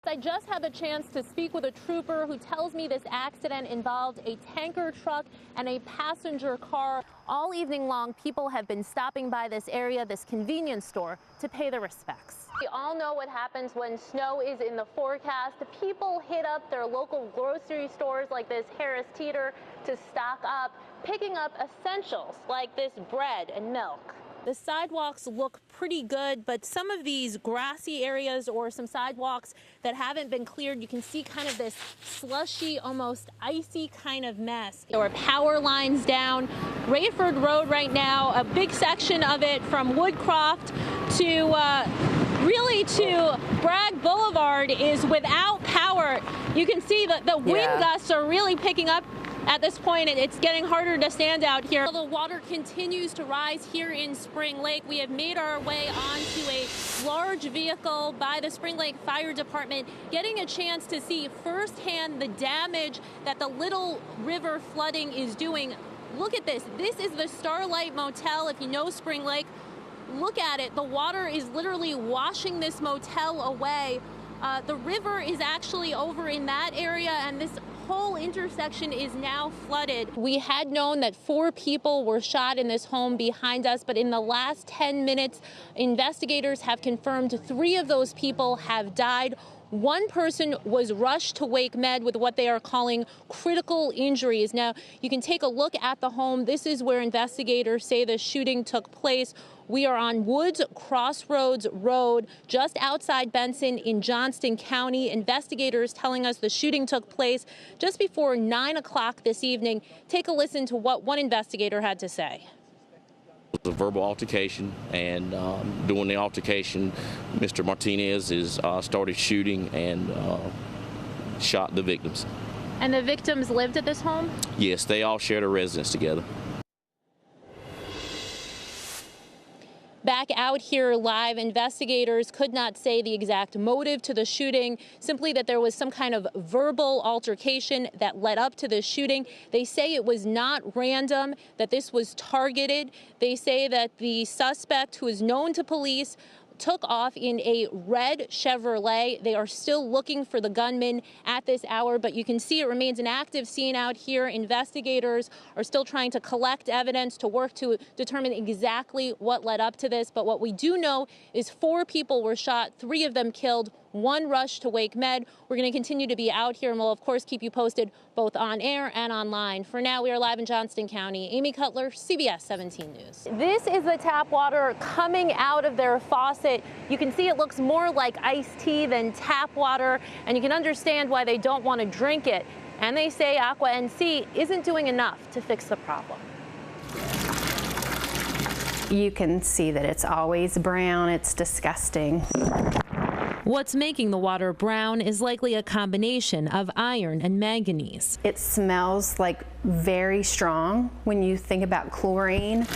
I just had the chance to speak with a trooper who tells me this accident involved a tanker truck and a passenger car. All evening long, people have been stopping by this area, this convenience store, to pay their respects. We all know what happens when snow is in the forecast. People hit up their local grocery stores like this Harris Teeter to stock up, picking up essentials like this bread and milk. The sidewalks look pretty good, but some of these grassy areas or some sidewalks that haven't been cleared, you can see kind of this slushy, almost icy kind of mess. There were power lines down. Rayford Road right now, a big section of it from Woodcroft to really to Bragg Boulevard is without power. You can see that the wind gusts are really picking up. At this point, it's getting harder to stand out here. The water continues to rise here in Spring Lake. We have made our way onto a large vehicle by the Spring Lake Fire Department, getting a chance to see firsthand the damage that the Little River flooding is doing. Look at this. This is the Starlight Motel. If you know Spring Lake, look at it. The water is literally washing this motel away. The river is actually over in that area, and this whole intersection is now flooded. We had known that 4 people were shot in this home behind us, but in the last 10 minutes, investigators have confirmed 3 of those people have died. 1 person was rushed to Wake Med with what they are calling critical injuries. Now, you can take a look at the home. This is where investigators say the shooting took place. We are on Woods Crossroads Road, just outside Benson in Johnston County. Investigators telling us the shooting took place just before 9 o'clock this evening. Take a listen to what one investigator had to say. It was a verbal altercation, and during the altercation, Mr. Martinez started shooting and shot the victims. And the victims lived at this home? Yes, they all shared a residence together. Back out here live, investigators could not say the exact motive to the shooting, simply that there was some kind of verbal altercation that led up to the shooting. They say it was not random, that this was targeted. They say that the suspect, who is known to police, took off in a red Chevrolet. They are still looking for the gunman at this hour, but you can see it remains an active scene out here. Investigators are still trying to collect evidence to work to determine exactly what led up to this. But what we do know is 4 people were shot, 3 of them killed, 1 rushed to Wake Med. We're going to continue to be out here, and we'll, of course, keep you posted both on air and online. For now, we are live in Johnston County. Amy Cutler, CBS 17 News. This is the tap water coming out of their faucet. You can see it looks more like iced tea than tap water, and you can understand why they don't want to drink it. And they say Aqua NC isn't doing enough to fix the problem. You can see that it's always brown. It's disgusting. What's making the water brown is likely a combination of iron and manganese. It smells like very strong when you think about chlorine.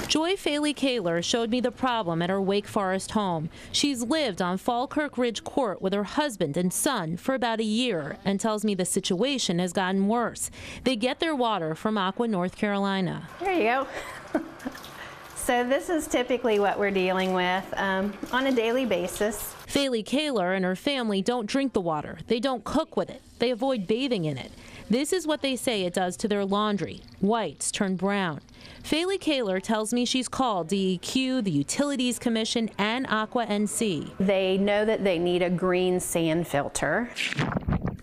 Joy Faley Kaler showed me the problem at her Wake Forest home. She's lived on Falkirk Ridge Court with her husband and son for about a year and tells me the situation has gotten worse. They get their water from Aqua North Carolina. There you go. So this is typically what we're dealing with on a daily basis. Faley Kaler and her family don't drink the water. They don't cook with it. They avoid bathing in it. This is what they say it does to their laundry. Whites turn brown. Faley Kaler tells me she's called DEQ, the Utilities Commission, and Aqua NC. They know that they need a green sand filter.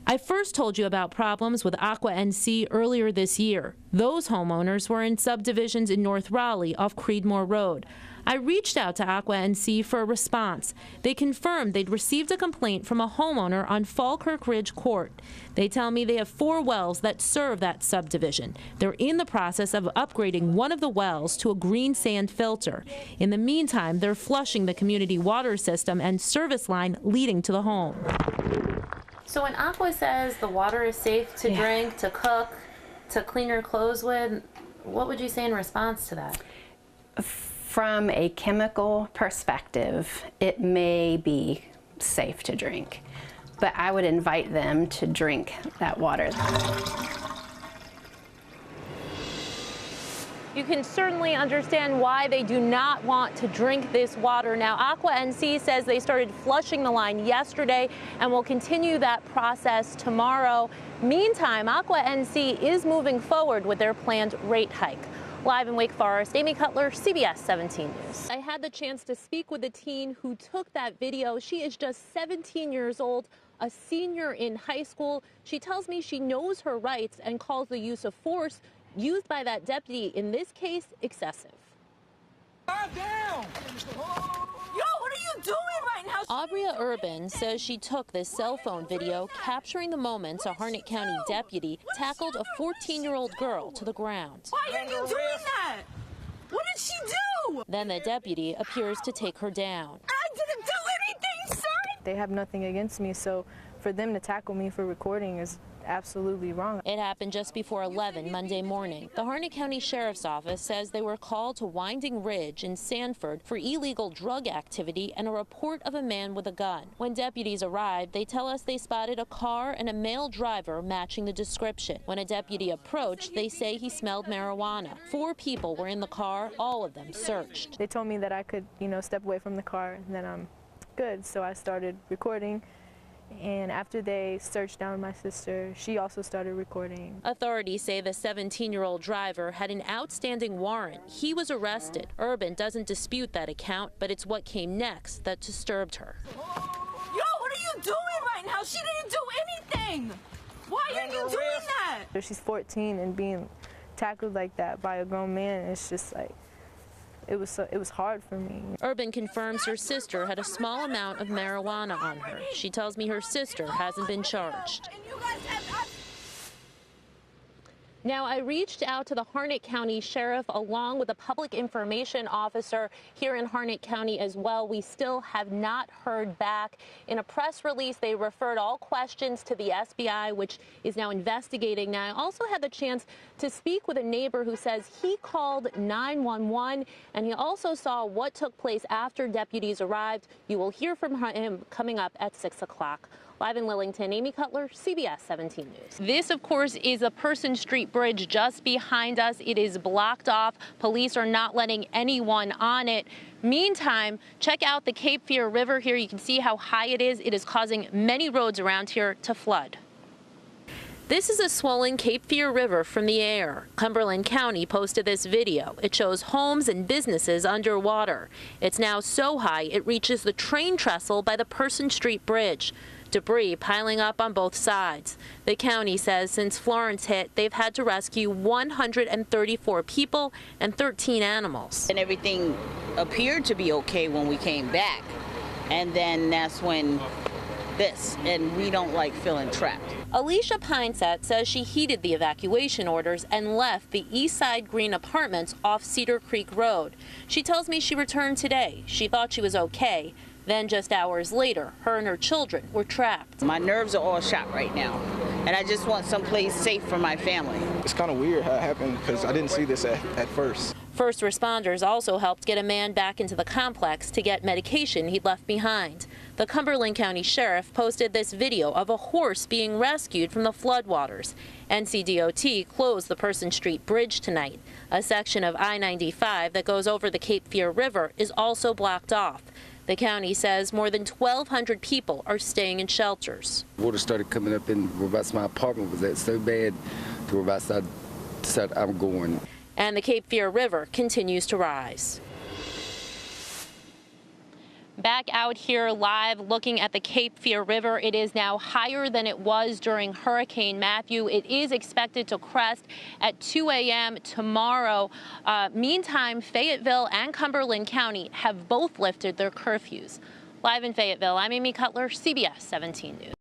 I first told you about problems with Aqua NC earlier this year. Those homeowners were in subdivisions in North Raleigh off Creedmoor Road. I reached out to Aqua NC for a response. They confirmed they'd received a complaint from a homeowner on Falkirk Ridge Court. They tell me they have 4 wells that serve that subdivision. They're in the process of upgrading one of the wells to a green sand filter. In the meantime, they're flushing the community water system and service line leading to the home. So when Aqua says the water is safe to drink, to cook, to clean your clothes with, what would you say in response to that? From a chemical perspective, it may be safe to drink, but I would invite them to drink that water. You can certainly understand why they do not want to drink this water. Now, Aqua NC says they started flushing the line yesterday and will continue that process tomorrow. Meantime, Aqua NC is moving forward with their planned rate hike. Live in Wake Forest, Amy Cutler, CBS 17 News. I had the chance to speak with a teen who took that video. She is just 17 years old, a senior in high school. She tells me she knows her rights and calls the use of force used by that deputy, in this case, excessive. Calm down! Yo, what are you doing right now? Aubrey Urban says she took this cell phone video capturing the moments a Harnett County deputy tackled a 14-year-old girl to the ground. Why are you doing that? What did she do? Then the deputy appears to take her down. I didn't do anything, sir! They have nothing against me, so for them to tackle me for recording is absolutely wrong. It happened just before 11 Monday morning. The Harnett County Sheriff's Office says they were called to Winding Ridge in Sanford for illegal drug activity and a report of a man with a gun. When deputies arrived, they tell us they spotted a car and a male driver matching the description. When a deputy approached, they say he smelled marijuana. 4 people were in the car, all of them searched. They told me that I could, step away from the car and then I'm good. So I started recording. And after they searched down my sister, she also started recording. Authorities say the 17-year-old driver had an outstanding warrant. He was arrested. Urban doesn't dispute that account, but it's what came next that disturbed her. Yo, what are you doing right now? She didn't do anything! Why are you doing that? She's 14 and being tackled like that by a grown man, it's just like, it was hard for me. Urban confirms her sister had a small amount of marijuana on her. She tells me her sister hasn't been charged. Now, I reached out to the Harnett County Sheriff along with a public information officer here in Harnett County as well. We still have not heard back. In a press release, they referred all questions to the SBI, which is now investigating. Now, I also had the chance to speak with a neighbor who says he called 911 and he also saw what took place after deputies arrived. You will hear from him coming up at 6 o'clock. Live in Lillington, Amy Cutler, CBS 17 News. This, of course, is a Person Street Bridge just behind us. It is blocked off. Police are not letting anyone on it. Meantime, check out the Cape Fear River here. You can see how high it is. It is causing many roads around here to flood. This is a swollen Cape Fear River from the air. Cumberland County posted this video. It shows homes and businesses underwater. It's now so high it reaches the train trestle by the Person Street Bridge. Debris piling up on both sides. The county says since Florence hit, they've had to rescue 134 people and 13 animals. And everything appeared to be okay when we came back. And then that's when and we don't like feeling trapped. Alicia Pineset says she heeded the evacuation orders and left the Eastside Green Apartments off Cedar Creek Road. She tells me she returned today. She thought she was okay. Then just hours later, her and her children were trapped. My nerves are all shot right now, and I just want someplace safe for my family. It's kind of weird how it happened because I didn't see this at first. First responders also helped get a man back into the complex to get medication he'd left behind. The Cumberland County Sheriff posted this video of a horse being rescued from the floodwaters. NCDOT closed the Person Street Bridge tonight. A section of I-95 that goes over the Cape Fear River is also blocked off. The county says more than 1,200 people are staying in shelters. Water started coming up in where my apartment was at so bad to where I said I'm going. And the Cape Fear River continues to rise. Back out here live looking at the Cape Fear River. It is now higher than it was during Hurricane Matthew. It is expected to crest at 2 a.m. tomorrow. Meantime, Fayetteville and Cumberland County have both lifted their curfews. Live in Fayetteville, I'm Amy Cutler, CBS 17 News.